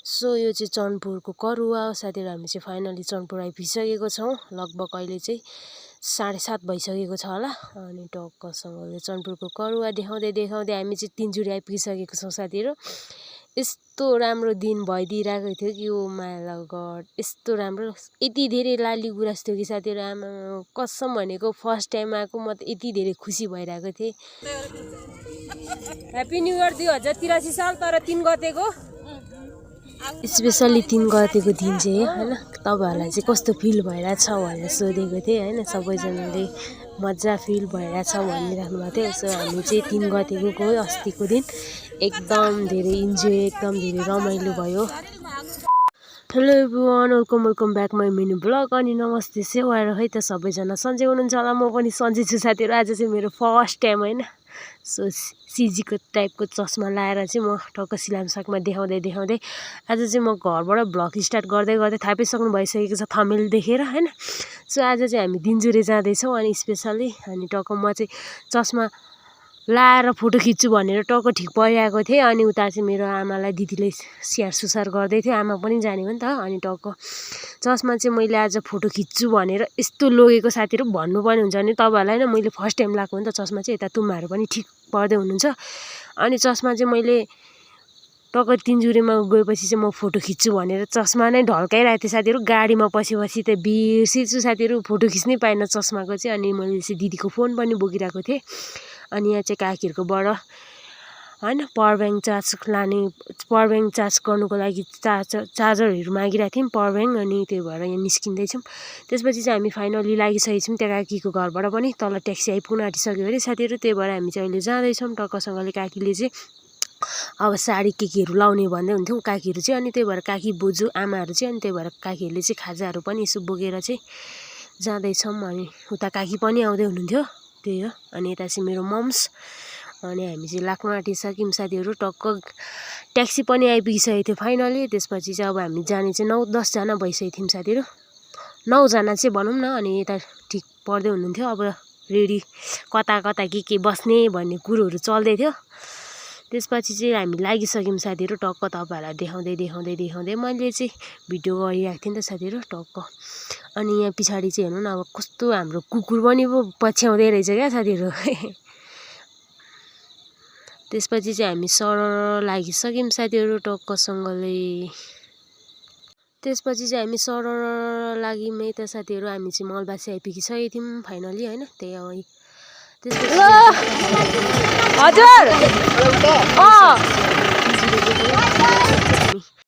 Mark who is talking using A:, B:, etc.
A: So यो चाहिँ चनपुरको करुवा हो साथीहरु। हामी चाहिँ फाइनली चनपुर आइपुगिसकेको छौँ। लगभग अहिले चाहिँ 7:30 भइसकेको छ होला। अनि टक्कसँगले चनपुरको करुवा देखाउँदै हामी चाहिँ तिनचुरे आइपुगिसकेको छौँ साथीहरु। यस्तो राम्रो दिन भइदिइरहेको थियो कि ओ माय गॉड, यस्तो राम्रो, यति धेरै लाली गुराँस थियो कि साथीहरु। आमा कसम भनेको फर्स्ट टाइम आएको म त यति धेरै खुसी भइरहेको थिएँ। ह्यापी न्यू इयर 2083 साल तर 3 गतेको स्पेशली 3 गतेको दिन चाहिँ हैन तपाईहरुलाई चाहिँ कस्तो फिल भइराछ भनेर सोधेको थिएँ हैन। सबैजनाले मजा फिल भइराछ भनिराख्नु भएको थियो। सो हामी चाहिँ 3 गतेको गयो अस्तिको दिन। एकदम धेरै इन्जोय, एकदम धेरै रमाइलो भयो। Hello everyone, welcome back my mini blog. अनि नमस्ते सेवाएर है त सबैजना सन्चै हुनुहुन्छ होला। म पनि सन्चै छु साथीहरु। आज चाहिँ मेरो फर्स्ट टाइम हैन। सो सिजीको टाइपको चस्मा लाएर चाहिँ म टक्क सिलामसाकमा देखाउँदै आज चाहिँ म घरबाट भ्लग स्टार्ट गर्दै थाहा पाइसक्नु भइसकेको छ थम्बनेल देखेर हैन। सो आज चाहिँ हामी दिनजुरे जाँदैछौँ अनि स्पेशली अनि टक्क म चाहिँ चस्मा लाएर फोटो खिच्छु भनेर टक्क ठिक परिरहेको थिएँ। अनि उता चाहिँ मेरो आमालाई दिदीले स्याहार सुसार गर्दै थियो। आमा पनि जाने हो नि त। अनि टक्क चस्मा चाहिँ मैले आज फोटो खिच्छु भनेर यस्तो लगेको साथीहरु भन्नुपर्ने हुन्छ नि तपाईहरुलाई नै। मैले फर्स्ट टाइम लगाएको हो नि त चस्मा चाहिँ। यता तुम्माहरू पनि ठिक पर्दै हुनुहुन्छ। अनि चस्मा चाहिँ मैले टक्क तिनजुरेमा गएपछि चाहिँ म फोटो खिच्छु भनेर चस्मा नै ढल्काइरहेको थिएँ साथीहरु। गाडीमा पछि त बिर्सेछु साथीहरु, फोटो खिच्नै पाएन चस्माको चाहिँ। अनि मैले चाहिँ दिदीको फोन पनि बोकिरहेको थिएँ। अनि यहाँ चाहिँ काकीहरुकोबाट हैन पावर ब्याङ्क चार्ज गर्नुको लागि चार्जरहरू मागिरहेको थियौँ, पावर ब्याङ्क। अनि त्यही भएर यहाँ निस्किँदैछौँ। त्यसपछि चाहिँ हामी फाइनली लागिसकेको छौँ त्यहाँ काकीको घरबाट पनि। तल ट्याक्सी आइपुग्न आँटिसक्यो अरे साथीहरु। त्यही भएर हामी चाहिँ अहिले जाँदैछौँ टक्कसँगले। काकीले चाहिँ अब साडी केहरू लाउने भन्दै हुन्थ्यो काकीहरू चाहिँ। अनि त्यही भएर काकी बोजू आमाहरू चाहिँ अनि त्यही भएर काकीहरूले चाहिँ खाजाहरू पनि यसो बोकेर चाहिँ जाँदैछौँ। अनि उता काकी पनि आउँदै हुनुहुन्थ्यो, त्यही हो। अनि यता चाहिँ मेरो मम्स। अनि हामी चाहिँ लाग्न आँटिसक्यौँ साथीहरु। टक्क ट्याक्सी पनि आइपुगिसकेको थियो फाइनली। त्यसपछि चाहिँ अब हामी जाने चाहिँ 9-10 जना भइसकेको थियौँ साथीहरु, 9 जना चाहिँ भनौँ न। अनि यता ठिक पर्दै हुनुहुन्थ्यो अब रेडी कता के बस्ने भन्ने कुरोहरू चल्दै थियो। त्यसपछि चाहिँ हामी लागिसक्यौँ साथीहरु। टक्क तपाईहरुलाई देखाउँदै मैले चाहिँ भिडियो गरिरहेको थिएँ नि त साथीहरु टक्क। अनि यहाँ पछाडि चाहिँ हेर्नु न अब कस्तो हाम्रो कुकुर पनि पछ्याउँदै रहेछ क्या साथीहरु। त्यसपछि चाहिँ हामी सरर लागिसक्यौँ साथीहरु टक्कसँगले। त्यसपछि चाहिँ हामी सरर लाग्यौँ है त साथीहरु। हामी चाहिँ मलबासी आइपुगिसकेको थियौँ फाइनली हैन। त्यही हो। त्यसपछि हजुर